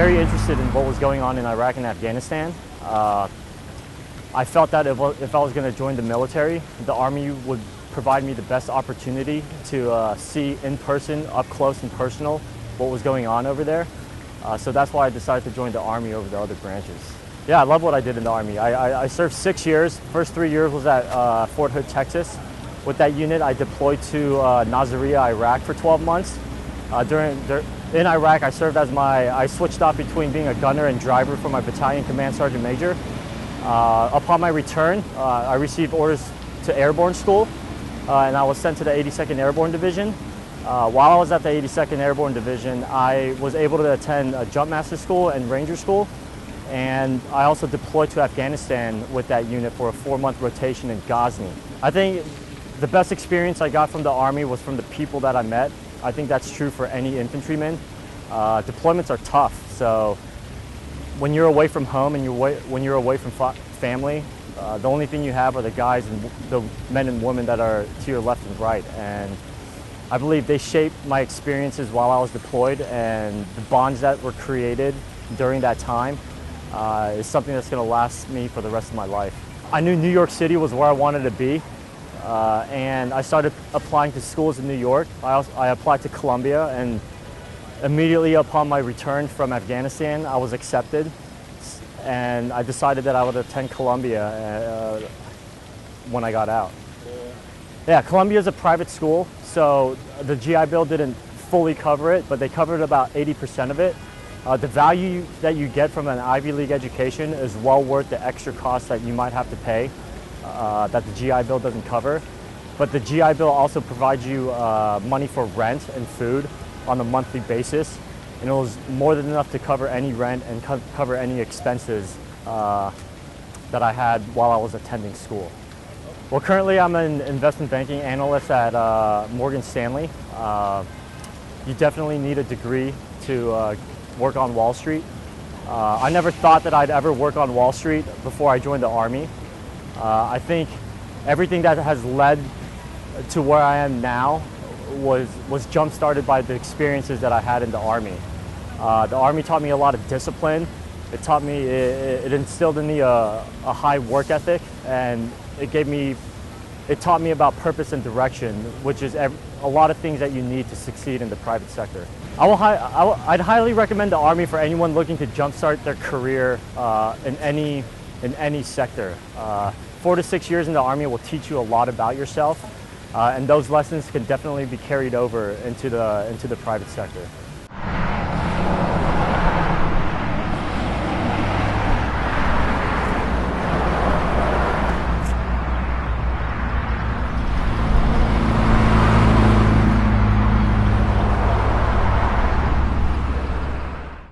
very interested in what was going on in Iraq and Afghanistan. I felt that if I was going to join the military, the Army would provide me the best opportunity to see in person, up close and personal, what was going on over there. So that's why I decided to join the Army over the other branches. Yeah, I love what I did in the Army. I served 6 years. First 3 years was at Fort Hood, Texas. With that unit, I deployed to Nasiriyah, Iraq for 12 months. In Iraq, I switched off between being a gunner and driver for my battalion command sergeant major. Upon my return, I received orders to airborne school, and I was sent to the 82nd Airborne Division. While I was at the 82nd Airborne Division, I was able to attend a jump master school and ranger school, and I also deployed to Afghanistan with that unit for a 4-month rotation in Ghazni. I think the best experience I got from the Army was from the people that I met. I think that's true for any infantryman. Deployments are tough, so when you're away from home and when you're away from family, the only thing you have are the guys and the men and women that are to your left and right. And I believe they shaped my experiences while I was deployed, and the bonds that were created during that time is something that's going to last me for the rest of my life. I knew New York City was where I wanted to be, and I started applying to schools in New York. I applied to Columbia, and immediately upon my return from Afghanistan, I was accepted, and I decided that I would attend Columbia when I got out. Yeah, Columbia is a private school, so the GI Bill didn't fully cover it, but they covered about 80% of it. The value that you get from an Ivy League education is well worth the extra cost that you might have to pay that the GI Bill doesn't cover. But the GI Bill also provides you money for rent and food on a monthly basis, and it was more than enough to cover any rent and cover any expenses that I had while I was attending school. Well, currently I'm an investment banking analyst at Morgan Stanley. You definitely need a degree to work on Wall Street. I never thought that I'd ever work on Wall Street before I joined the Army. I think everything that has led to where I am now was jump-started by the experiences that I had in the Army. The Army taught me a lot of discipline. It instilled in me a high work ethic, and it taught me about purpose and direction, which is a lot of things that you need to succeed in the private sector. I'd highly recommend the Army for anyone looking to jumpstart their career in any sector. 4 to 6 years in the Army will teach you a lot about yourself, and those lessons can definitely be carried over into the private sector.